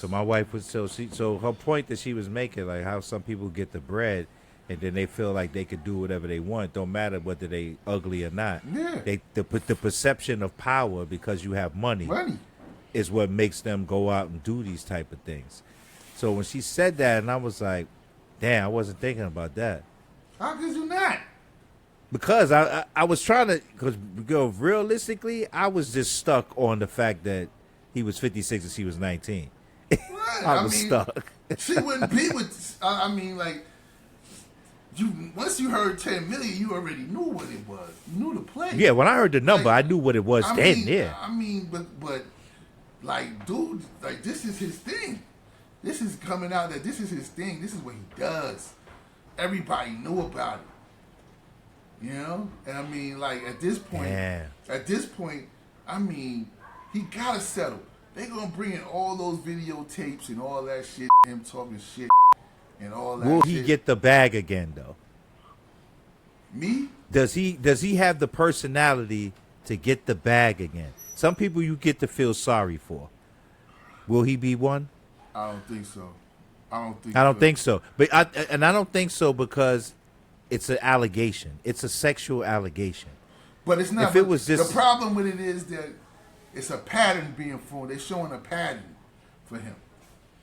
So my wife was so her point that she was making, like how some people get the bread and then they feel like they could do whatever they want. Don't matter whether they ugly or not. Yeah. The perception of power because you have money Money. is what makes them go out and do these type of things. So when she said that, and I was like, damn, I wasn't thinking about that. How could you not? Because I was trying to, because realistically, I was just stuck on the fact that he was 56 and she was 19. Right. I was stuck. She wouldn't be with. I mean, like, you once you heard 10 million, you already knew what it was. You knew the play. Yeah, when I heard the number, Like, I knew what it was then. Yeah. I mean, but, like, dude, like, this is his thing. This is coming out that this is his thing. This is what he does. Everybody knew about it. You know? And I mean, like, at this point, I mean, he gotta settle. They gonna bring in all those videotapes and all that shit, him talking shit and all that Will shit. he get the bag again though? Me? Does he have the personality to get the bag again? Some people you get to feel sorry for. Will he be one? I don't think so. I don't think so. But I don't think so because it's an allegation. It's a sexual allegation. But it's not. If it was just the problem with it is that it's a pattern being formed. They're showing a pattern for him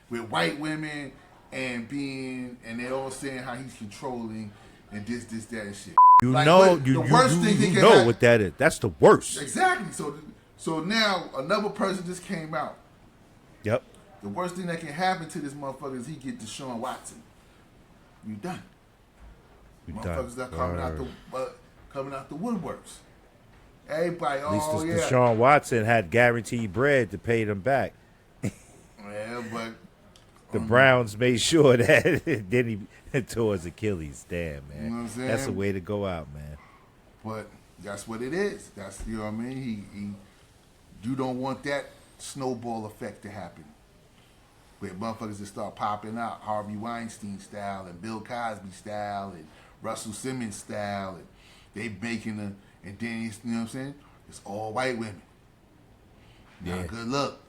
with white women and they're all saying how he's controlling and this, that, and shit. You like, know, what, you the worst you, thing you they can know have, what that is. That's the worst. Exactly. So now another person just came out. Yep. The worst thing that can happen to this motherfucker is he get Deshaun Watson. You done. Motherfuckers that coming out the woodworks. Everybody, At least yeah. Deshaun Watson had guaranteed bread to pay them back. Yeah, but the Browns made sure that then he tore his Achilles. Damn, man. You know what I'm saying? That's the way to go out, man. But that's what it is. That's, you know what I mean? You don't want that snowball effect to happen. Where motherfuckers just start popping out, Harvey Weinstein style and Bill Cosby style and Russell Simmons style, and they making and then it's, you know what I'm saying? It's all white women. Not a good look.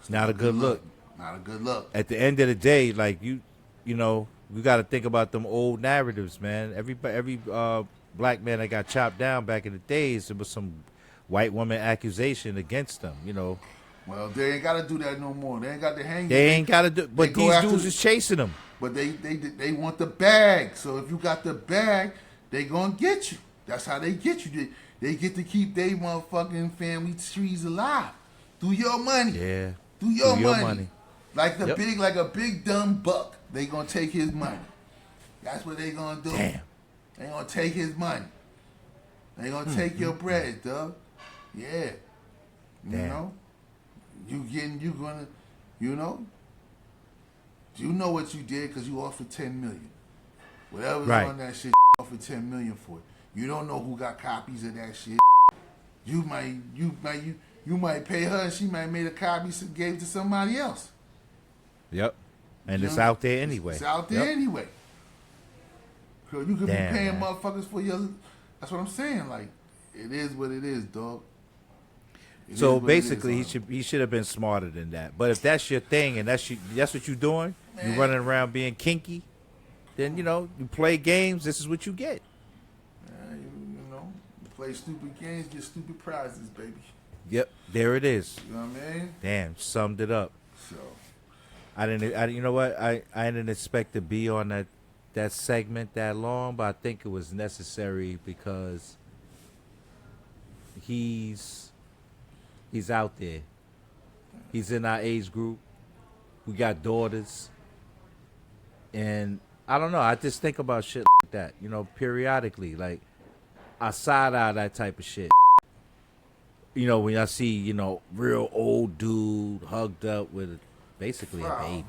It's not a good look. Not a good look. At the end of the day, like you know, we got to think about them old narratives, man. Every black man that got chopped down back in the days, there was some white woman accusation against them, you know. Well, they ain't got to do that no more. They ain't got to hang. They ain't got to do. But these dudes is chasing them. But they want the bag. So if you got the bag, they gonna get you. That's how they get you. They get to keep their motherfucking family trees alive through your money. Yeah. Through your money. Like a big dumb buck. They gonna take his money. That's what they gonna do. Damn. They gonna take his money. They gonna take your bread, dog. Yeah. You know. You know what you did because you offered $10 million. Whatever's on that shit, you offered $10 million for it. You don't know who got copies of that shit. You might pay her and she might made a copy and gave it to somebody else. Yep. And it's out there anyway. It's out there anyway. So you could be paying motherfuckers for your. That's what I'm saying. Like, it is what it is, dog. So basically, he should have been smarter than that. But if that's your thing and that's what you're doing, you running around being kinky, then you play games. This is what you get. You play stupid games, get stupid prizes, baby. Yep, there it is. You know what I mean? Damn, summed it up. So you know what? I didn't expect to be on that segment that long, but I think it was necessary because he's out there. He's in our age group. We got daughters. And I don't know. I just think about shit like that, periodically. Like, I side eye that type of shit. When I see, real old dude hugged up with basically a baby.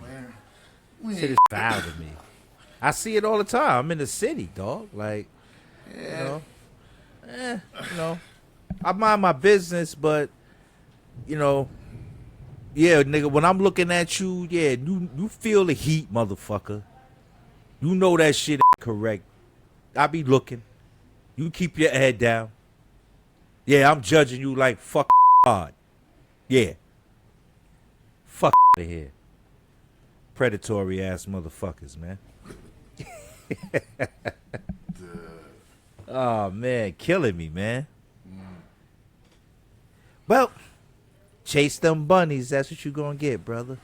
Man. Shit is foul to me. I see it all the time. I'm in the city, dog. Like, I mind my business, but nigga, when I'm looking at you, you feel the heat, motherfucker. You know that shit ain't correct. I be looking. You keep your head down. Yeah, I'm judging you like fuck God. Yeah. Fuck out of here. Predatory ass motherfuckers, man. Oh man, killing me, man. Well, chase them bunnies. That's what you gonna get, brother.